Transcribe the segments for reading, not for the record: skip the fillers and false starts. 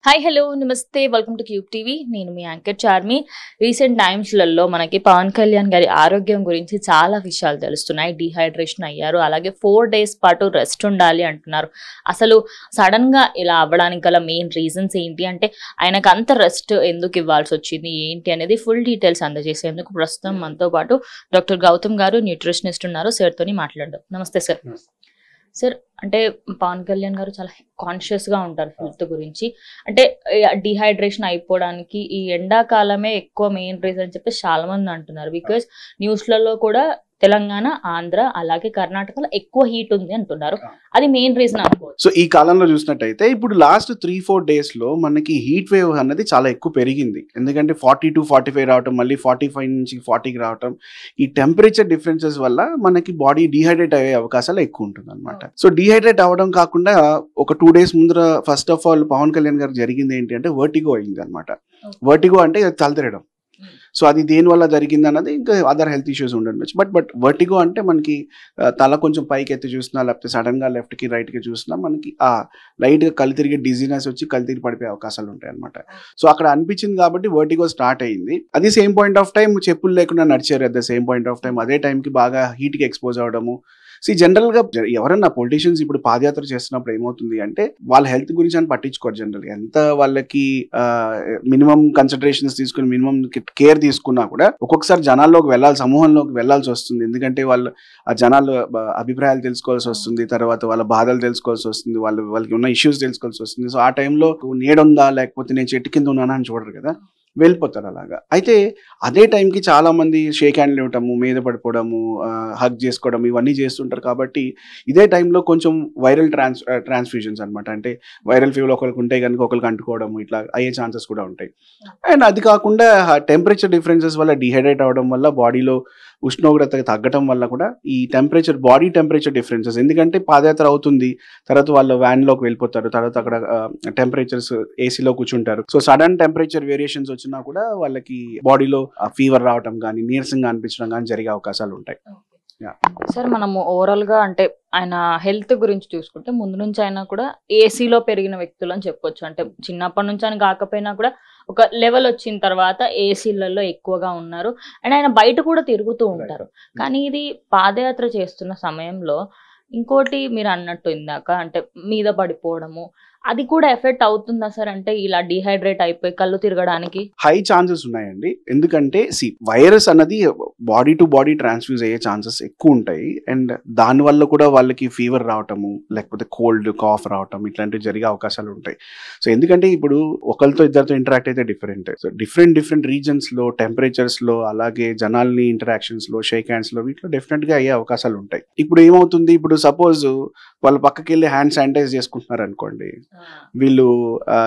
Hi hello నమస్తే welcome to cube TV. నేను మీ anchor Charmi. Recent టైమ్స్లలో మనకి పవన్ కళ్యాణ్ గారి ఆరోగ్యం గురించి చాలా విషయాలు తెలుస్తున్నాయి. డీహైడ్రేషన్ అయ్యారు, అలాగే 4 days పాటు రెస్ట్ ఉండాలి అంటున్నారు. అసలు సడన్గా ఇలా అవ్వడానికి గల మెయిన్ రీజన్స్ ఏంటి, అంటే ఆయనకు అంత రెస్ట్ ఎందుకు ఇవ్వాల్సి వచ్చింది ఏంటి అనేది ఫుల్ డీటెయిల్స్ అందజేసేందుకు ప్రస్తుతం మనతో పాటు డాక్టర్ గౌతమ్ గారు, న్యూట్రిషనిస్ట్ ఉన్నారు. సార్తోని మాట్లాడదాం. నమస్తే సార్. సార్, అంటే పవన్ కళ్యాణ్ గారు చాలా కాన్షియస్గా ఉంటారు హెల్త్ గురించి. అంటే డిహైడ్రేషన్ అయిపోవడానికి ఈ ఎండాకాలమే ఎక్కువ మెయిన్ రీజన్ అని చెప్పి చాలా మంది అంటున్నారు. బికాస్ న్యూస్లలో కూడా తెలంగాణ, ఆంధ్ర అలాగే కర్ణాటకలో ఎక్కువ హీట్ ఉంది అంటున్నారు. అది మెయిన్ రీజన్ అనుకోవచ్చు. సో ఈ కాలంలో చూసినట్టయితే ఇప్పుడు లాస్ట్ 3-4 days లో మనకి హీట్ వేవ్ అన్నది చాలా ఎక్కువ పెరిగింది. ఎందుకంటే 40-45 రావటం, మళ్ళీ 45 నుంచి 40కి రావటం, ఈ టెంపరేచర్ డిఫరెన్సెస్ వల్ల మనకి బాడీ డిహైడ్రేట్ అయ్యే అవకాశాలు ఎక్కువ ఉంటుంది అనమాట. సో డిహైడ్రేట్ అవ్వడం కాకుండా ఒక 2 days ముందర first of all Pawan Kalyan garu జరిగింది ఏంటి అంటే వర్టిగో అయింది అనమాట. వర్టిగో అంటే తలతిరగడం. సో అది దేని వల్ల జరిగింది అన్నది ఇంకా అదర్ హెల్త్ ఇష్యూస్ ఉండొచ్చు. బట్ వర్టిగో అంటే మనకి తల కొంచెం పైకి ఎత్తి చూసినా, లేకపోతే సడన్ గా లెఫ్ట్ కి రైట్ కి చూసినా మనకి ఆ లైట్ గా కళ్ళు తిరిగి డిజీనెస్ వచ్చి కళ్ళు తిరిగి పడిపోయే అవకాశాలు ఉంటాయి అనమాట. సో అక్కడ అనిపించింది కాబట్టి వర్టిగో స్టార్ట్ అయింది. అది సేమ్ పాయింట్ ఆఫ్ టైం చెప్పులు లేకుండా నడిచారు. At the same point of time అదే టైంకి బాగా హీట్ కి ఎక్స్పోజ్ అవడము. జనరల్ గా ఎవరన్నా పొలిటీషియన్స్ ఇప్పుడు పాదయాత్ర చేస్తున్నప్పుడు ఏమవుతుంది అంటే వాళ్ళ హెల్త్ గురించి అని పట్టించుకోరు. జనరల్ ఎంత వాళ్ళకి మినిమం కన్సిడరేషన్స్ తీసుకుని మినిమం కేర్ తీసుకున్నా కూడా ఒక్కొక్కసారి జనాల్లోకి వెళ్ళాలి, సమూహంలోకి వెళ్ళాల్సి వస్తుంది. ఎందుకంటే వాళ్ళు ఆ జనాలు అభిప్రాయాలు తెలుసుకోవాల్సి వస్తుంది, తర్వాత వాళ్ళ బాధలు తెలుసుకోవాల్సి వస్తుంది, వాళ్ళకి ఉన్న ఇష్యూస్ తెలుసుకోవాల్సి వస్తుంది. సో ఆ టైంలో నీడుందా లేకపోతే నేను చెట్టు కింద ఉన్నానా అని చూడరు కదా, వెళ్ళిపోతారు అలాగా. అయితే అదే టైంకి చాలా మంది షేక్ హ్యాండ్లు ఇవ్వటము, మీద పడిపోవడము, హగ్ చేసుకోవడం ఇవన్నీ చేస్తుంటారు. కాబట్టి ఇదే టైంలో కొంచెం వైరల్ ట్రాన్స్ఫ్యూజన్స్ అనమాట. అంటే వైరల్ ఫీవర్ ఒకరికి ఉంటే కనుక ఒకరికి అంటుకోవడము ఇట్లా అయ్యే ఛాన్సెస్ కూడా ఉంటాయి. అండ్ అది కాకుండా టెంపరేచర్ డిఫరెన్సెస్ వల్ల డిహైడ్రేట్ అవ్వడం వల్ల బాడీలో ఉష్ణోగ్రత తగ్గడం వల్ల కూడా ఈ బాడీ టెంపరేచర్ డిఫరెన్సెస్, ఎందుకంటే పాదయాత్ర అవుతుంది, తర్వాత వాళ్ళు వ్యాన్లోకి వెళ్ళిపోతారు, తర్వాత అక్కడ టెంపరేచర్స్ ఏసీలో కూర్చుంటారు. సో సడన్ టెంపరేచర్ వేరియేషన్స్ వచ్చినా కూడా వాళ్ళకి బాడీలో ఫీవర్ రావడం కానీ, నీరసంగా అనిపించడం కానీ జరిగే అవకాశాలు ఉంటాయి. సార్, మనము ఓవరాల్ గా అంటే ఆయన హెల్త్ గురించి చూసుకుంటే ముందు నుంచి ఆయన కూడా ఏసీలో పెరిగిన వ్యక్తులు అని చెప్పొచ్చు. అంటే చిన్నప్పటి నుంచి అని కాకపోయినా కూడా ఒక లెవెల్ వచ్చిన తర్వాత ఏసీలలో ఎక్కువగా ఉన్నారు. అండ్ ఆయన బయట కూడా తిరుగుతూ ఉంటారు. కానీ ఇది పాదయాత్ర చేస్తున్న సమయంలో ఇంకోటి మీరు అన్నట్టు ఇందాక అంటే మీద పడిపోవడము, అది కూడా ఎఫెక్ట్ అవుతుందా సార్? అంటే ఇలా డిహైడ్రేట్ అయిపోయి కళ్ళు తిరగడానికి హై ఛాన్సెస్ ఉన్నాయండి. ఎందుకంటే వైరస్ అన్నది బాడీ టు బాడీ ట్రాన్స్ఫ్యూజ్ అయ్యే ఛాన్సెస్ ఎక్కువ ఉంటాయి. అండ్ దానివల్ల కూడా వాళ్ళకి ఫీవర్ రావటము, లేకపోతే కోల్డ్ కాఫ్ రావటం ఇట్లాంటివి జరిగే అవకాశాలు ఉంటాయి. సో ఎందుకంటే ఇప్పుడు ఒకరితో ఇద్దరితో ఇంటరాక్ట్ అయితే డిఫరెంట్. సో డిఫరెంట్ రీజన్స్ లో, టెంపరేచర్స్ లో, అలాగే జనాల్ని ఇంటరాక్షన్స్ లో, షేక్ హ్యాండ్స్ లో, వీటిలో డెఫినెట్ గా అయ్యే అవకాశాలు ఉంటాయి. ఇప్పుడు ఏమవుతుంది, ఇప్పుడు సపోజ్ వాళ్ళు పక్కకి వెళ్ళి హ్యాండ్ శానిటైజ్ చేసుకుంటున్నారు అనుకోండి, వీళ్ళు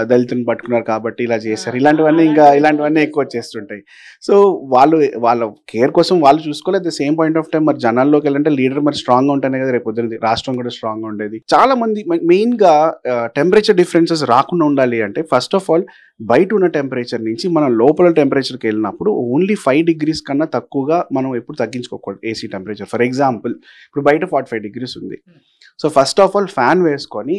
దళితుని పట్టుకున్నారు కాబట్టి ఇలా చేశారు, ఇలాంటివన్నీ ఎక్కువ వచ్చేస్తుంటాయి. సో వాళ్ళ కేర్ కోసం వాళ్ళు చూసుకోలేదు. At the same point of time మరి జనాల్లోకి వెళ్ళంటే లీడర్ మరి స్ట్రాంగ్ గా ఉంటేనే కదా రేపు పొద్దున రాష్ట్రం కూడా స్ట్రాంగ్ గా ఉండేది. చాలా మంది మెయిన్ గా టెంపరేచర్ డిఫరెన్సెస్ రాకుండా ఉండాలి అంటే ఫస్ట్ ఆఫ్ ఆల్ బయట ఉన్న టెంపరేచర్ నుంచి మనం లోపల టెంపరేచర్కి వెళ్ళినప్పుడు ఓన్లీ 5 degrees కన్నా తక్కువగా మనం ఎప్పుడు తగ్గించుకోకూడదు ఏసీ టెంపరేచర్. ఫర్ ఎగ్జాంపుల్ ఇప్పుడు బయట 45 degrees ఉంది. So first of all fan వేసుకొని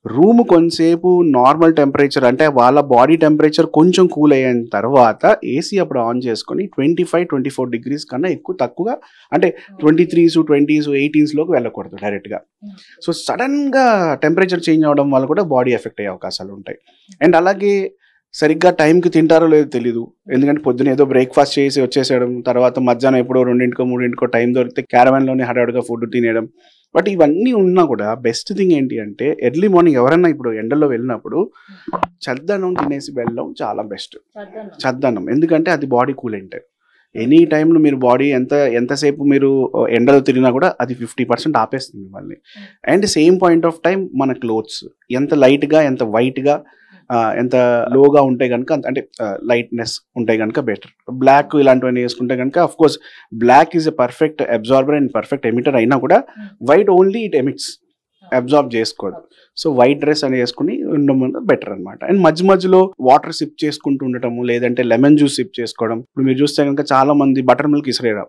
రూమ్ కొంతసేపు నార్మల్ టెంపరేచర్ అంటే వాళ్ళ బాడీ టెంపరేచర్ కొంచెం కూల్ అయిన తర్వాత ఏసీ అప్పుడు ఆన్ చేసుకొని 25-24 degrees కన్నా తక్కువగా అంటే 23s, 20s, 18s లోకి వెళ్ళకూడదు డైరెక్ట్గా. సో సడన్గా టెంపరేచర్ చేంజ్ అవ్వడం వల్ల కూడా బాడీ ఎఫెక్ట్ అయ్యే అవకాశాలు ఉంటాయి. అండ్ అలాగే సరిగ్గా టైంకి తింటారో లేదో తెలీదు. ఎందుకంటే పొద్దున ఏదో బ్రేక్ఫాస్ట్ చేసి వచ్చేసేయడం, తర్వాత మధ్యాహ్నం ఎప్పుడో 2-3 టైం దొరికితే క్యారవాన్లోనే హడావుడిగా ఫుడ్ తినేయడం. బట్ ఇవన్నీ ఉన్నా కూడా బెస్ట్ థింగ్ ఏంటి అంటే ఎర్లీ మార్నింగ్ ఎవరన్నా ఇప్పుడు ఎండలో వెళ్ళినప్పుడు చద్దన్నం తినేసి వెళ్ళడం చాలా బెస్ట్. చద్దన్నం ఎందుకంటే అది బాడీ కూలెంట్. ఎనీ టైంలో మీరు బాడీ ఎంతసేపు మీరు ఎండలో తిరిగినా కూడా అది 50% ఆపేస్తుంది మిమ్మల్ని. And same point of time మన క్లోత్స్ ఎంత లైట్గా, ఎంత వైట్గా, ఎంత లోగా ఉంటే కనుక, అంటే లైట్నెస్ ఉంటే కనుక బెటర్. బ్లాక్ ఇలాంటివన్నీ వేసుకుంటే కనుక of course black is a perfect absorber and perfect emitter అయినా కూడా white only it emits, absorb చేసుకోదు. సో వైట్ డ్రెస్ అని వేసుకుని ఉండడం బెటర్ అనమాట. అండ్ మధ్యలో వాటర్ సిప్ చేసుకుంటూ ఉండటము, లేదంటే లెమన్ జ్యూస్ సిప్ చేసుకోవడం. ఇప్పుడు మీరు చూస్తే కనుక చాలా మంది బటర్ మిల్క్ ఇసిరేరు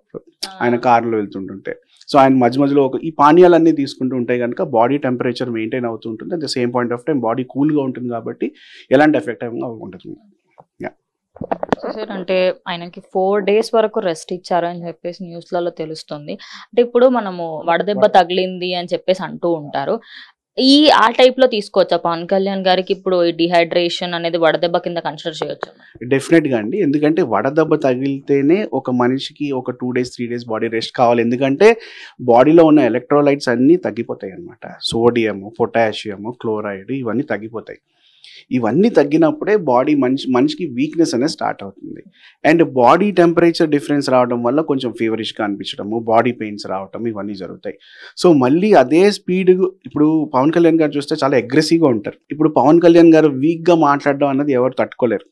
ఆయన కారులో వెళ్తుంటుంటే. సో ఆయన మధ్య మధ్యలో ఈ పానీయాలన్నీ తీసుకుంటూ ఉంటాయి కనుక బాడీ టెంపరేచర్ మెయింటైన్ అవుతుంటుంది. At the same point of time body కూల్గా ఉంటుంది కాబట్టి ఎలాంటి ఎఫెక్ట్ ఉంటుంది. సార్ అంటే ఆయనకి 4 days వరకు రెస్ట్ ఇచ్చారు అని చెప్పేసి న్యూస్లలో తెలుస్తుంది. అంటే ఇప్పుడు మనము వడదెబ్బ తగిలింది అని చెప్పేసి అంటూ ఉంటారు. ఆ టైప్ లో తీసుకోవచ్చా పవన్ కళ్యాణ్ గారికి ఇప్పుడు ఈ డిహైడ్రేషన్ అనేది వడదెబ్బ కింద కన్సిడర్ చేయొచ్చు? డెఫినెట్ గా అండి, ఎందుకంటే వడదెబ్బ తగిలితేనే ఒక మనిషికి ఒక 2 days 3 days బాడీ రెస్ట్ కావాలి. ఎందుకంటే బాడీలో ఉన్న ఎలక్ట్రోలైట్స్ అన్నీ తగ్గిపోతాయి అన్నమాట. సోడియము, పొటాషియము, క్లోరైడ్ ఇవన్నీ తగ్గిపోతాయి. ఇవన్నీ తగ్గినప్పుడే బాడీ మనిషికి వీక్నెస్ అనేది స్టార్ట్ అవుతుంది. అండ్ బాడీ టెంపరేచర్ డిఫరెన్స్ రావడం వల్ల కొంచెం ఫీవరిష్గా అనిపించడము, బాడీ పెయిన్స్ రావటం ఇవన్నీ జరుగుతాయి. సో మళ్ళీ అదే స్పీడ్ ఇప్పుడు పవన్ కళ్యాణ్ గారు చూస్తే చాలా అగ్రెసివ్గా ఉంటారు. ఇప్పుడు పవన్ కళ్యాణ్ గారు వీక్గా మాట్లాడడం అన్నది ఎవరు తట్టుకోలేరు.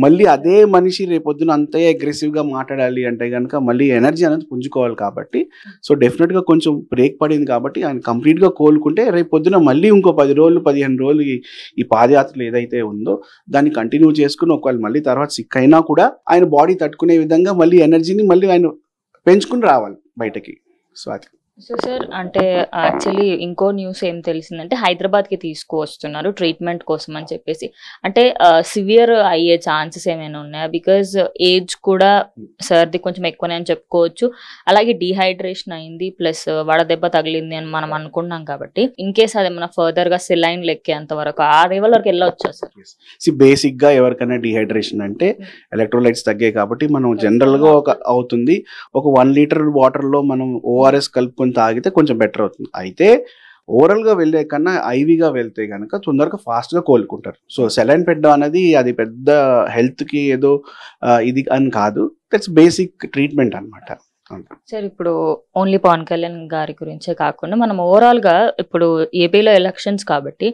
మళ్ళీ అదే మనిషి రేపొద్దున అంతే అగ్రెసివ్గా మాట్లాడాలి అంటే కనుక మళ్ళీ ఎనర్జీ అనేది పుంజుకోవాలి. కాబట్టి సో డెఫినెట్గా కొంచెం బ్రేక్ పడింది కాబట్టి ఆయన కంప్లీట్గా కోలుకుంటే రేపొద్దున మళ్ళీ ఇంకో 10 రోజులు 15 రోజులు ఈ పాదయాత్రలు ఏదైతే ఉందో దాన్ని కంటిన్యూ చేసుకుని ఒకవేళ మళ్ళీ తర్వాత సిక్ అయినా కూడా ఆయన బాడీ తట్టుకునే విధంగా మళ్ళీ ఎనర్జీని మళ్ళీ ఆయన పెంచుకుని రావాలి బయటకి. సో అది సో సార్ అంటే యాక్చువల్లీ ఇంకో న్యూస్ ఏం తెలిసిందంటే హైదరాబాద్కి తీసుకువస్తున్నారు ట్రీట్మెంట్ కోసం అని చెప్పేసి. అంటే సివియర్ అయ్యే ఛాన్సెస్ ఏమైనా ఉన్నాయా? బికాజ్ ఏజ్ కూడా సర్ది కొంచెం ఎక్కువనే అని చెప్పుకోవచ్చు. అలాగే డీహైడ్రేషన్ అయింది ప్లస్ వడదెబ్బ తగిలింది అని మనం అనుకున్నాం కాబట్టి ఇన్ కేస్ అదేమన్నా ఫర్దర్ గా సెలైన్ లెక్కేంత వరకు ఆ లెవెల్ వరకు వెళ్ళొచ్చా సార్? బేసిక్ గా ఎవరికైనా డీహైడ్రేషన్ అంటే ఎలక్ట్రోలైట్స్ తగ్గాయి కాబట్టి మనం జనరల్ గా అవుతుంది. ఒక 1 liter వాటర్ లో మనం ORS కలుపుకొని తాగితే కొంచెం బెటర్ అవుతుంది. అయితే ఓవరాల్గా వెళ్ళే కన్నా ఐవీగా వెళ్తే కనుక తొందరగా ఫాస్ట్గా కోలుకుంటారు. సో సెలైన్ పెట్టడం అనేది అది పెద్ద హెల్త్కి ఏదో ఇది అని కాదు, దట్స్ బేసిక్ ట్రీట్మెంట్ అనమాట. సార్ ఇప్పుడు ఓన్లీ పవన్ కళ్యాణ్ గారి గురించే కాకుండా మనం ఓవరాల్ గా ఇప్పుడు ఏపీలో ఎలక్షన్స్ కాబట్టి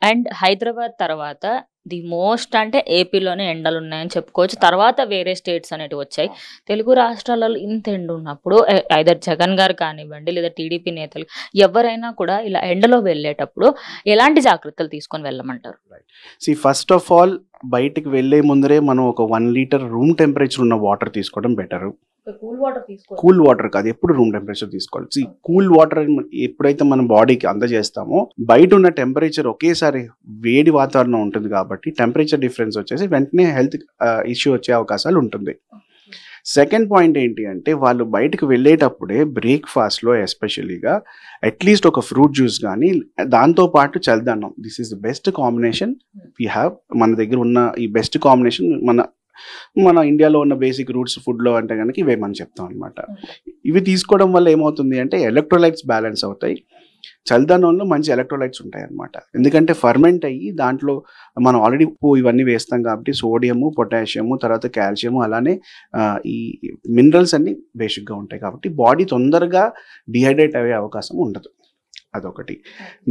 అండ్ హైదరాబాద్ తర్వాత ది మోస్ట్ అంటే ఏపీలోనే ఎండలు ఉన్నాయని చెప్పుకోవచ్చు. తర్వాత వేరే స్టేట్స్ అనేవి వచ్చాయి. తెలుగు రాష్ట్రాలలో ఇంత ఎండ ఉన్నప్పుడు ఐదర్ జగన్ గారు కానివ్వండి లేదా టీడీపీ నేతలు ఎవరైనా కూడా ఇలా ఎండలో వెళ్ళేటప్పుడు ఎలాంటి జాగ్రత్తలు తీసుకొని వెళ్ళమంటారు? ఫస్ట్ ఆఫ్ ఆల్ బయటికి వెళ్లే ముందరే మనం ఒక 1 liter రూమ్ టెంపరేచర్ ఉన్న వాటర్ తీసుకోవడం బెటర్. కూల్ వాటర్ కాదు, ఎప్పుడు రూమ్ టెంపరేచర్ తీసుకోవాలి. కూల్ వాటర్ ఎప్పుడైతే మన బాడీకి అందజేస్తామో బయట ఉన్న టెంపరేచర్ ఒకేసారి వేడి వాతావరణం ఉంటుంది కాబట్టి టెంపరేచర్ డిఫరెన్స్ వచ్చేసి వెంటనే హెల్త్ ఇష్యూ వచ్చే అవకాశాలు ఉంటుంది. సెకండ్ పాయింట్ ఏంటి అంటే వాళ్ళు బయటకు వెళ్ళేటప్పుడే బ్రేక్ఫాస్ట్లో ఎస్పెషలీగా అట్లీస్ట్ ఒక ఫ్రూట్ జ్యూస్ కానీ దాంతోపాటు చల్లదన్నం, this is the best combination we have. మన దగ్గర ఉన్న ఈ బెస్ట్ కాంబినేషన్ మన ఇండియాలో ఉన్న బేసిక్ రూట్స్ ఫుడ్లో అంటే కనుక ఇవే మనం చెప్తాం అనమాట. ఇవి తీసుకోవడం వల్ల ఏమవుతుంది అంటే ఎలక్ట్రోలైట్స్ బ్యాలెన్స్ అవుతాయి. చల్లదనంలో మంచి ఎలక్ట్రోలైట్స్ ఉంటాయి అన్నమాట. ఎందుకంటే ఫర్మెంట్ అయ్యి దాంట్లో మనం ఆల్రెడీ ఇవన్నీ వేస్తాం కాబట్టి సోడియము, పొటాషియము, తర్వాత కాల్షియము, అలానే ఈ మినరల్స్ అన్ని బేసిక్గా ఉంటాయి కాబట్టి బాడీ తొందరగా డిహైడ్రేట్ అయ్యే అవకాశం ఉండదు. అదొకటి.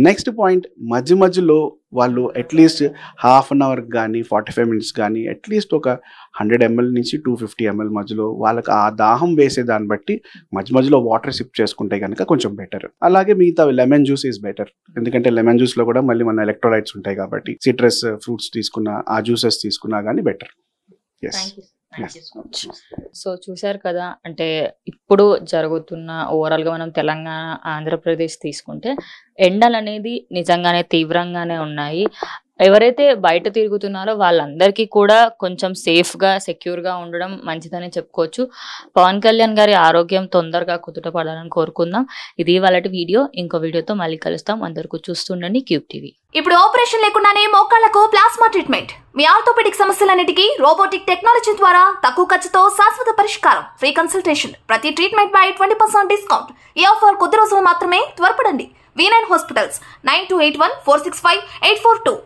నెక్స్ట్ పాయింట్, మధ్యలో వాళ్ళు అట్లీస్ట్ హాఫ్ అన్ అవర్ కానీ 45 minutes కానీ అట్లీస్ట్ ఒక 100 ml నుంచి 250 ml మధ్యలో వాళ్ళకి ఆ దాహం వేసే దాన్ని బట్టి మధ్యలో వాటర్ సిప్ చేసుకుంటే కనుక కొంచెం బెటర్. అలాగే మిగతా లెమన్ జ్యూస్ ఈజ్ బెటర్, ఎందుకంటే లెమన్ జ్యూస్లో కూడా మళ్ళీ మన ఎలక్ట్రోలైట్స్ ఉంటాయి కాబట్టి సిట్రస్ ఫ్రూట్స్ తీసుకున్నా ఆ జ్యూసెస్ తీసుకున్నా కానీ బెటర్. సో చూసారు కదా, అంటే ఇప్పుడు జరుగుతున్న ఓవరాల్ గా మనం తెలంగాణ ఆంధ్రప్రదేశ్ తీసుకుంటే ఎండలు అనేది నిజంగానే తీవ్రంగానే ఉన్నాయి. ఎవరైతే బయట తిరుగుతున్నారో వాళ్ళందరికీ కూడా కొంచెం సేఫ్గా సెక్యూర్గా ఉండడం మంచిదని చెప్పుకోవచ్చు. పవన్ కళ్యాణ్ గారి ఆరోగ్యం తొందరగా కుదుటపడాలని కోరుకుందాం. ఇది వాళ్ళ వీడియో. ఇంకో వీడియోతో మళ్ళీ కలుస్తాం. అందరికీ చూస్తుండండి క్యూబ్ టీవీ. ఇప్పుడు ఆపరేషన్ లేకుండానే మోకాళ్లకు ప్లాస్మా ట్రీట్మెంట్, మీ ఆర్థోపెడిక్ సమస్యలన్నిటికీ రోబోటిక్ టెక్నాలజీ ద్వారా తక్కువ ఖర్చుతో శాశ్వత పరిష్కారం, ఫ్రీ కన్సల్టేషన్, ప్రతి ట్రీట్మెంట్ పై 20% డిస్కౌంట్. ఈ ఆఫర్ కొద్ది రోజులు మాత్రమే, త్వరపడండి. V9 hospitals 9281465842.